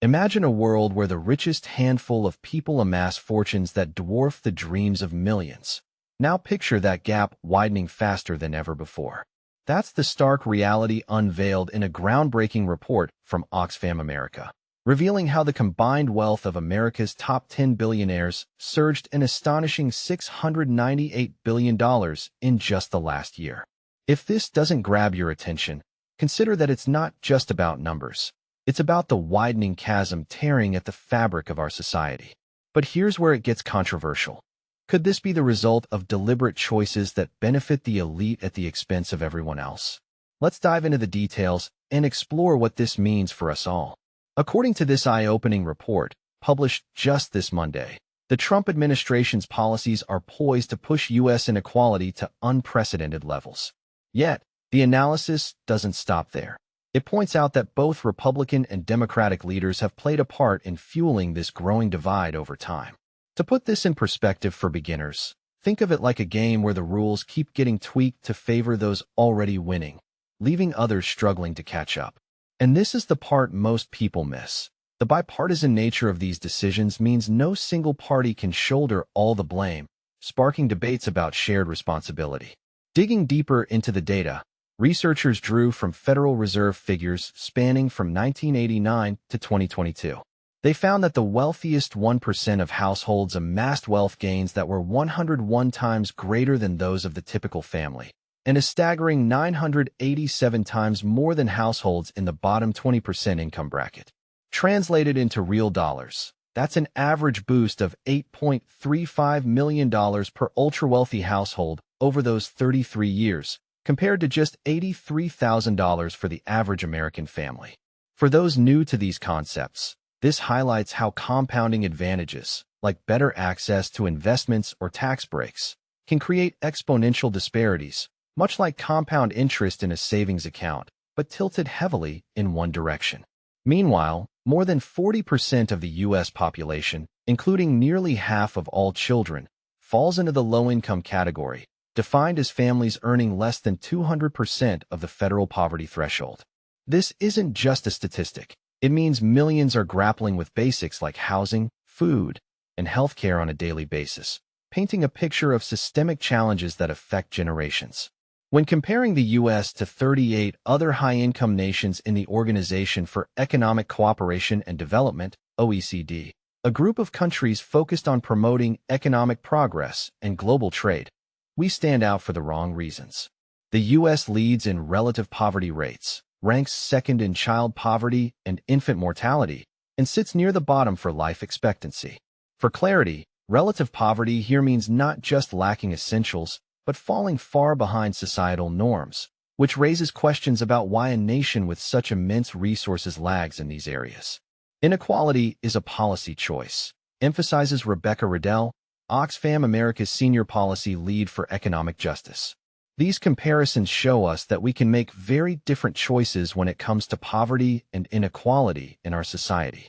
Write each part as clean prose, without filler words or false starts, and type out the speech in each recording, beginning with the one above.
Imagine a world where the richest handful of people amass fortunes that dwarf the dreams of millions. Now picture that gap widening faster than ever before. That's the stark reality unveiled in a groundbreaking report from Oxfam America, revealing how the combined wealth of America's top 10 billionaires surged an astonishing $698 billion in just the last year. If this doesn't grab your attention, consider that it's not just about numbers. It's about the widening chasm tearing at the fabric of our society. But here's where it gets controversial. Could this be the result of deliberate choices that benefit the elite at the expense of everyone else? Let's dive into the details and explore what this means for us all. According to this eye-opening report, published just this Monday, the Trump administration's policies are poised to push U.S. inequality to unprecedented levels. Yet, the analysis doesn't stop there. It points out that both Republican and Democratic leaders have played a part in fueling this growing divide over time. To put this in perspective for beginners, think of it like a game where the rules keep getting tweaked to favor those already winning, leaving others struggling to catch up. And this is the part most people miss. The bipartisan nature of these decisions means no single party can shoulder all the blame, sparking debates about shared responsibility. Digging deeper into the data, researchers drew from Federal Reserve figures spanning from 1989 to 2022. They found that the wealthiest 1% of households amassed wealth gains that were 101 times greater than those of the typical family, and a staggering 987 times more than households in the bottom 20% income bracket. Translated into real dollars, that's an average boost of $8.35 million per ultra-wealthy household over those 33 years, compared to just $83,000 for the average American family. For those new to these concepts, this highlights how compounding advantages, like better access to investments or tax breaks, can create exponential disparities, much like compound interest in a savings account, but tilted heavily in one direction. Meanwhile, more than 40% of the U.S. population, including nearly half of all children, falls into the low-income category, defined as families earning less than 200% of the federal poverty threshold. This isn't just a statistic. It means millions are grappling with basics like housing, food, and healthcare on a daily basis, painting a picture of systemic challenges that affect generations. When comparing the U.S. to 38 other high-income nations in the Organization for Economic Cooperation and Development, OECD, a group of countries focused on promoting economic progress and global trade, we stand out for the wrong reasons. The U.S. leads in relative poverty rates, ranks second in child poverty and infant mortality, and sits near the bottom for life expectancy. For clarity, relative poverty here means not just lacking essentials, but falling far behind societal norms, which raises questions about why a nation with such immense resources lags in these areas. Inequality is a policy choice, emphasizes Rebecca Riddell, Oxfam America's senior policy lead for economic justice. These comparisons show us that we can make very different choices when it comes to poverty and inequality in our society.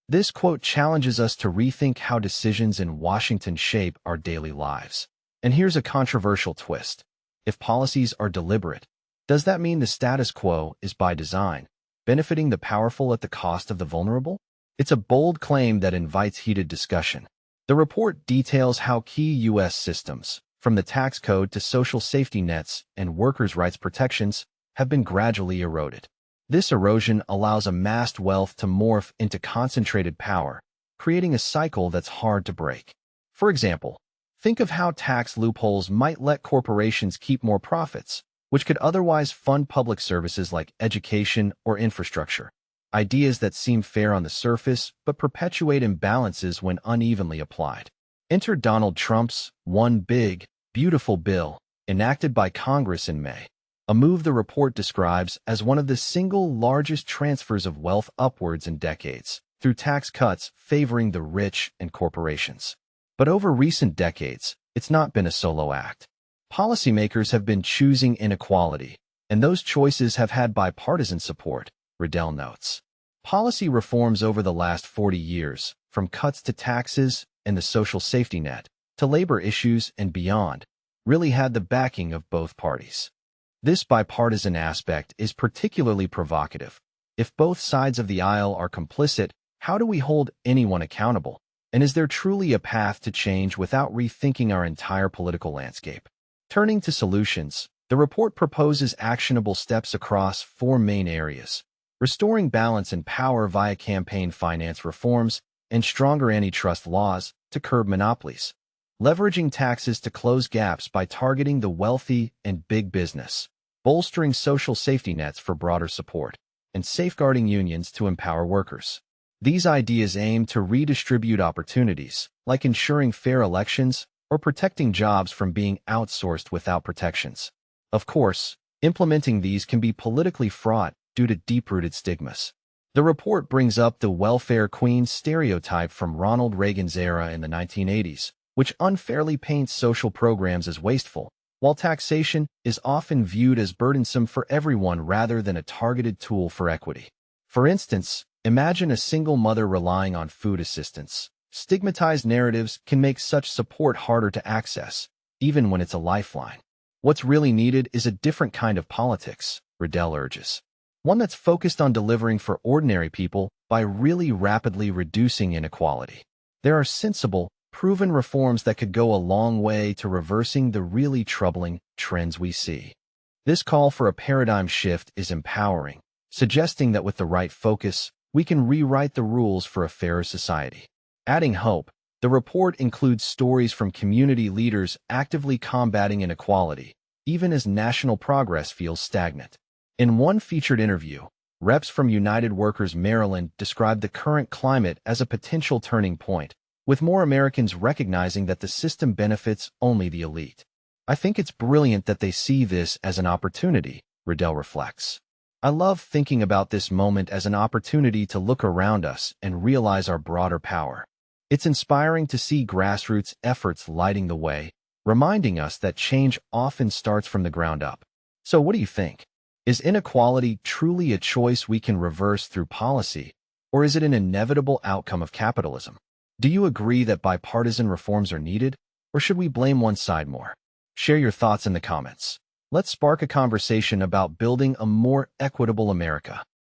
This quote challenges us to rethink how decisions in Washington shape our daily lives. And here's a controversial twist. If policies are deliberate, does that mean the status quo is by design, benefiting the powerful at the cost of the vulnerable? It's a bold claim that invites heated discussion. The report details how key U.S. systems, from the tax code to social safety nets and workers' rights protections, have been gradually eroded. This erosion allows amassed wealth to morph into concentrated power, creating a cycle that's hard to break. For example, think of how tax loopholes might let corporations keep more profits, which could otherwise fund public services like education or infrastructure. Ideas that seem fair on the surface but perpetuate imbalances when unevenly applied. Enter Donald Trump's One Big, Beautiful Bill, enacted by Congress in May, a move the report describes as one of the single largest transfers of wealth upwards in decades, through tax cuts favoring the rich and corporations. But over recent decades, it's not been a solo act. Policymakers have been choosing inequality, and those choices have had bipartisan support, Riddell notes. Policy reforms over the last 40 years, from cuts to taxes and the social safety net, to labor issues and beyond, really had the backing of both parties. This bipartisan aspect is particularly provocative. If both sides of the aisle are complicit, How do we hold anyone accountable? And is there truly a path to change without rethinking our entire political landscape? Turning to solutions, the report proposes actionable steps across four main areas: restoring balance and power via campaign finance reforms and stronger antitrust laws to curb monopolies, leveraging taxes to close gaps by targeting the wealthy and big business, bolstering social safety nets for broader support, and safeguarding unions to empower workers. These ideas aim to redistribute opportunities, like ensuring fair elections or protecting jobs from being outsourced without protections. Of course, implementing these can be politically fraught due to deep-rooted stigmas. The report brings up the welfare queen stereotype from Ronald Reagan's era in the 1980s, which unfairly paints social programs as wasteful, while taxation is often viewed as burdensome for everyone rather than a targeted tool for equity. For instance, imagine a single mother relying on food assistance. Stigmatized narratives can make such support harder to access, even when it's a lifeline. What's really needed is a different kind of politics, Riddell urges. One that's focused on delivering for ordinary people by really rapidly reducing inequality. There are sensible, proven reforms that could go a long way to reversing the really troubling trends we see. This call for a paradigm shift is empowering, suggesting that with the right focus, we can rewrite the rules for a fairer society. Adding hope, the report includes stories from community leaders actively combating inequality, even as national progress feels stagnant. In one featured interview, reps from United Workers Maryland described the current climate as a potential turning point, with more Americans recognizing that the system benefits only the elite. I think it's brilliant that they see this as an opportunity, Riddell reflects. I love thinking about this moment as an opportunity to look around us and realize our broader power. It's inspiring to see grassroots efforts lighting the way, reminding us that change often starts from the ground up. So what do you think? Is inequality truly a choice we can reverse through policy, or is it an inevitable outcome of capitalism? Do you agree that bipartisan reforms are needed, or should we blame one side more? Share your thoughts in the comments. Let's spark a conversation about building a more equitable America.